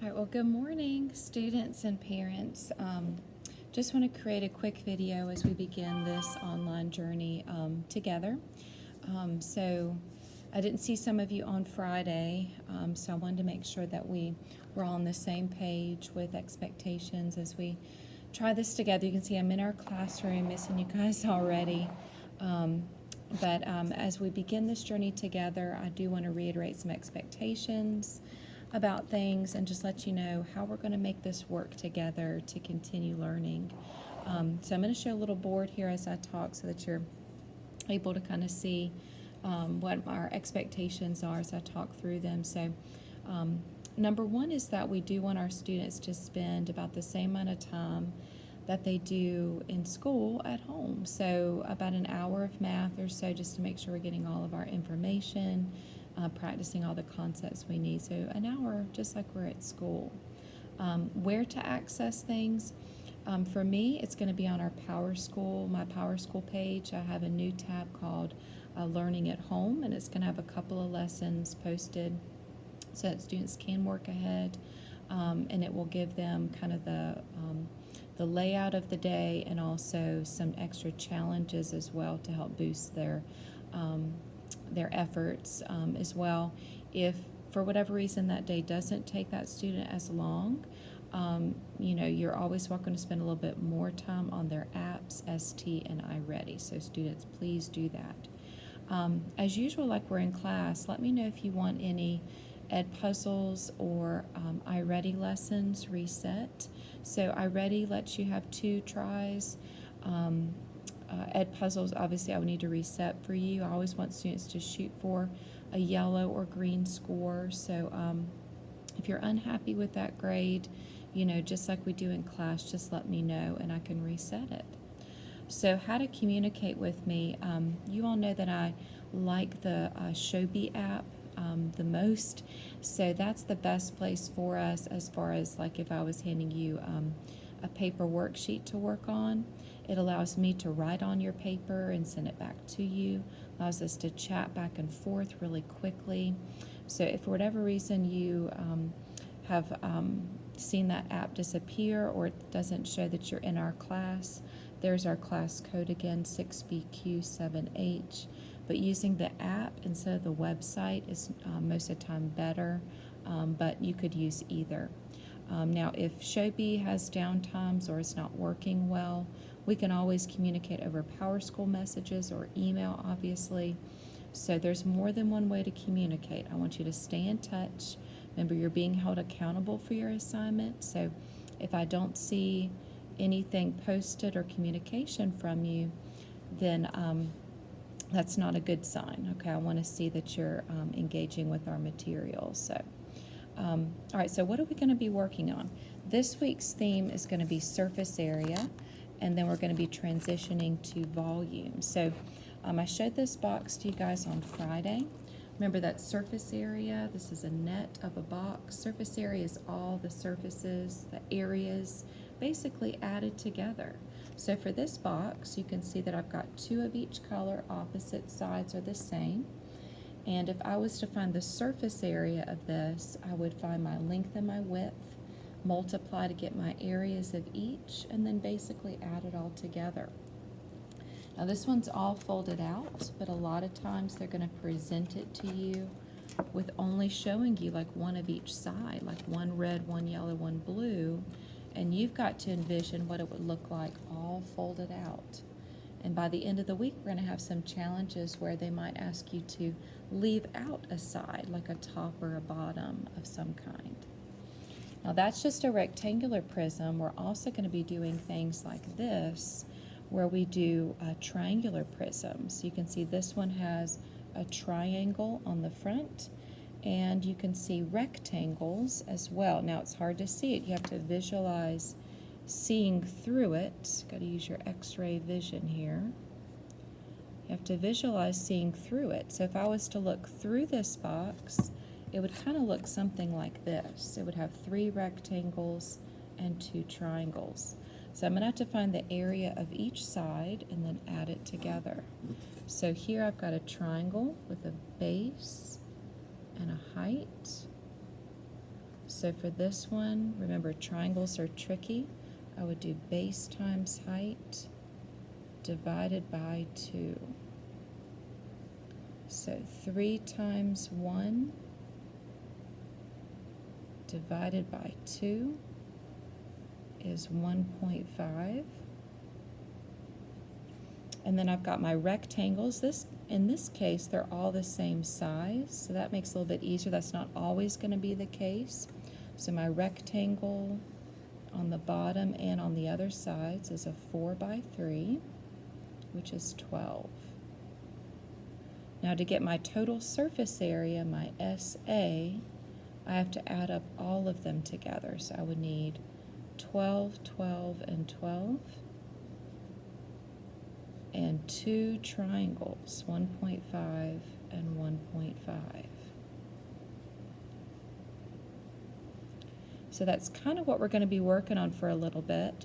All right, well, good morning, students and parents. Just want to create a quick video as we begin this online journey together. So I didn't see some of you on Friday, so I wanted to make sure that we were all on the same page with expectations as we try this together. You can see I'm in our classroom, missing you guys already. But as we begin this journey together, I do want to reiterate some expectations about things and just let you know how we're going to make this work together to continue learning. So I'm going to show a little board here as I talk so that you're able to kind of see what our expectations are as I talk through them. So number one is that we do want our students to spend about the same amount of time that they do in school at home. So about an hour of math or so, just to make sure we're getting all of our information, practicing all the concepts we need. So an hour, just like we're at school. Where to access things? For me, it's going to be on our my Power School page. I have a new tab called Learning at Home, and it's going to have a couple of lessons posted so that students can work ahead, and it will give them kind of the layout of the day and also some extra challenges as well to help boost their efforts as well. If for whatever reason that day doesn't take that student as long, you're always welcome to spend a little bit more time on their apps, ST and iReady. So students, please do that. As usual, like we're in class, let me know if you want any Ed Puzzles or iReady lessons reset. So iReady lets you have 2 tries. Ed Puzzles, obviously I would need to reset for you. I always want students to shoot for a yellow or green score. So if you're unhappy with that grade, just like we do in class, just let me know and I can reset it. So how to communicate with me. You all know that I like the Shobi app the most. So that's the best place for us as far as like if I was handing you a paper worksheet to work on. It allows me to write on your paper and send it back to you. Allows us to chat back and forth really quickly. So if for whatever reason you have seen that app disappear or it doesn't show that you're in our class, there's our class code again, 6BQ7H. But using the app instead of the website is most of the time better, but you could use either. Now, if Shobi has downtimes or it's not working well, we can always communicate over Power School messages or email, obviously. So there's more than one way to communicate. I want you to stay in touch. Remember, you're being held accountable for your assignment. So if I don't see anything posted or communication from you, then that's not a good sign. Okay, I want to see that you're engaging with our materials. So, all right, so what are we going to be working on? This week's theme is going to be surface area, and then we're going to be transitioning to volume. So I showed this box to you guys on Friday. Remember that surface area, this is a net of a box. Surface area is all the surfaces, the areas, basically added together. So for this box, you can see that I've got 2 of each color, opposite sides are the same. And if I was to find the surface area of this, I would find my length and my width, multiply to get my areas of each, and then basically add it all together. Now this one's all folded out, but a lot of times they're going to present it to you with only showing you like one of each side, like one red, one yellow, one blue, and you've got to envision what it would look like all folded out. And by the end of the week, we're going to have some challenges where they might ask you to leave out a side, like a top or a bottom of some kind. Now that's just a rectangular prism. We're also going to be doing things like this, where we do triangular prisms. You can see this one has a triangle on the front, and you can see rectangles as well. Now it's hard to see it. You have to visualize seeing through it. Got to use your x-ray vision here. You have to visualize seeing through it. So if I was to look through this box, it would kind of look something like this. It would have 3 rectangles and 2 triangles. So I'm going to have to find the area of each side and then add it together. So here I've got a triangle with a base and a height. So for this one, remember triangles are tricky. I would do base times height divided by 2. So 3 times 1 divided by 2 is 1.5. And then I've got my rectangles. In this case, they're all the same size, so that makes it a little bit easier. That's not always going to be the case. So my rectangle on the bottom and on the other sides is a 4 by 3, which is 12. Now to get my total surface area, my SA, I have to add up all of them together. So I would need 12, 12, and 12. And 2 triangles, 1.5 and 1.5. So that's kind of what we're going to be working on for a little bit.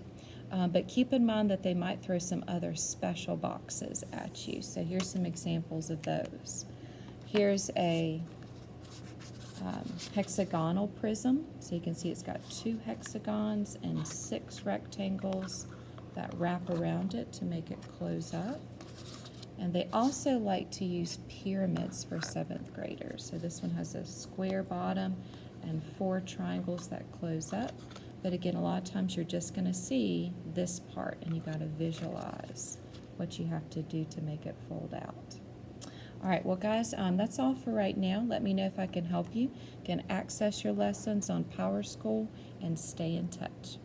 But keep in mind that they might throw some other special boxes at you. So here's some examples of those. Here's a hexagonal prism. So you can see it's got 2 hexagons and 6 rectangles that wrap around it to make it close up. And they also like to use pyramids for 7th graders. So this one has a square bottom and 4 triangles that close up. But again, a lot of times you're just going to see this part, and you got to visualize what you have to do to make it fold out. All right, well guys, that's all for right now. Let me know if I can help you. You can access your lessons on PowerSchool and stay in touch.